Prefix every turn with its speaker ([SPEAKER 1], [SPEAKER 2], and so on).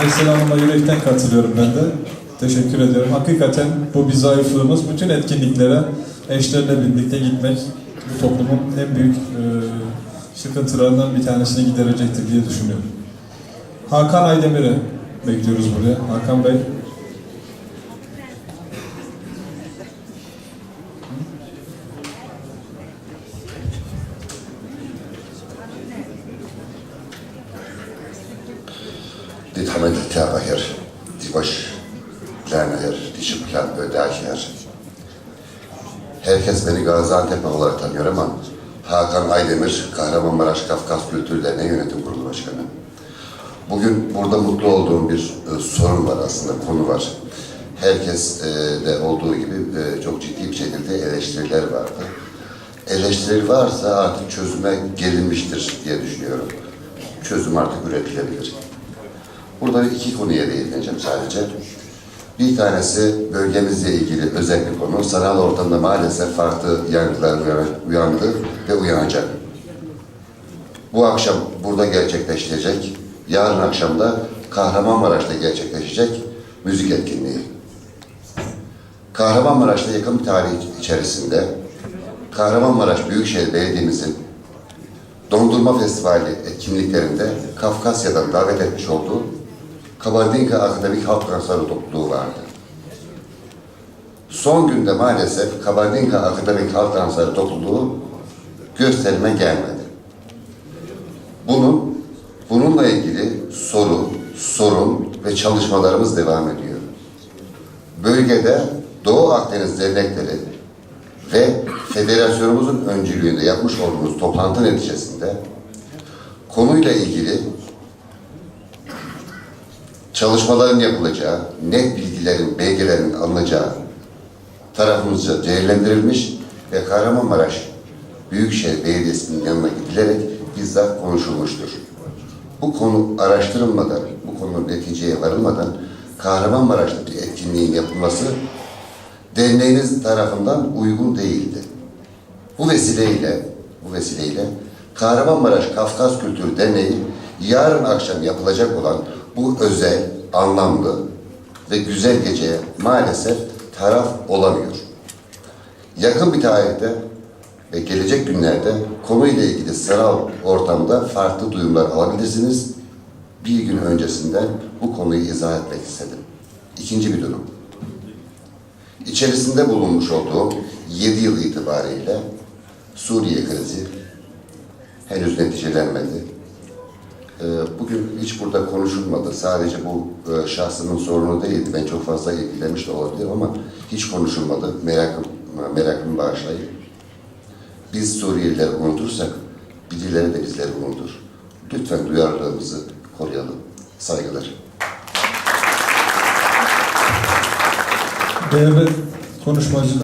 [SPEAKER 1] Aysel Hanım'a yürekten katılıyorum ben de. Teşekkür ediyorum. Hakikaten bu bir zayıflığımız. Bütün etkinliklere eşlerle birlikte gitmek bu toplumun en büyük sıkıntılarından bir tanesini giderecektir diye düşünüyorum. Hakan Aydemir'i bekliyoruz buraya. Hakan Bey.
[SPEAKER 2] Dit haben wir die Terra her, die boş plana her, die şıplan ödaki her. Herkes beni Gaziantep olarak tanıyor ama Hakan Aydemir, Kahramanmaraş Kafkas Kültür Derneği Yönetim Kurulu Başkanı. Bugün burada mutlu olduğum bir sorun var aslında, konu var. Herkes de olduğu gibi çok ciddi bir şekilde eleştiriler vardı. Eleştiri varsa artık çözüme gelinmiştir diye düşünüyorum. Çözüm artık üretilebilir. Burada iki konuya değineceğim sadece. Bir tanesi bölgemizle ilgili özel bir konu. Sanal ortamda maalesef farklı yankılar uyandı ve uyanacak. Bu akşam burada gerçekleşecek, yarın akşam da Kahramanmaraş'ta gerçekleşecek müzik etkinliği. Kahramanmaraş'ta yakın bir tarih içerisinde Kahramanmaraş Büyükşehir Belediye'mizin Dondurma Festivali etkinliklerinde Kafkasya'dan davet etmiş olduğu Kabardinka Akademik Halk Dansları topluluğu vardı. Son günde maalesef Kabardinka Akademik Halk Dansları topluluğu gösterime gelmedi. Bununla ilgili sorun ve çalışmalarımız devam ediyor. Bölgede Doğu Akdeniz dernekleri ve federasyonumuzun öncülüğünde yapmış olduğumuz toplantı neticesinde konuyla ilgili çalışmaların yapılacağı, net bilgilerin, belgelerin alınacağı tarafımızca değerlendirilmiş ve Kahramanmaraş Büyükşehir Belediyesi'nin yanına gidilerek bizzat konuşulmuştur. Bu konu araştırılmadan, bu konu neticeye varılmadan Kahramanmaraş'ta bir etkinliğin yapılması derneğiniz tarafından uygun değildi. Bu vesileyle Kahramanmaraş Kafkas Kültür Derneği yarın akşam yapılacak olan bu özel, anlamlı ve güzel geceye maalesef taraf olamıyor. Yakın bir tarihte ve gelecek günlerde konuyla ilgili sanal ortamda farklı duyumlar alabilirsiniz. Bir gün öncesinden bu konuyu izah etmek istedim. İkinci bir durum. İçerisinde bulunmuş olduğum 7 yıl itibariyle Suriye krizi henüz neticelenmedi. Bugün hiç burada konuşulmadı. Sadece bu şahsının sorunu değildi. Ben çok fazla ilgilenmiş de olabilirim ama hiç konuşulmadı. Merakımı bağışlayın. Biz Suriyelileri unutursak birileri de bizleri unutur. Lütfen duyarlılığımızı koruyalım. Saygılar.
[SPEAKER 1] Değerli konuşmacılar.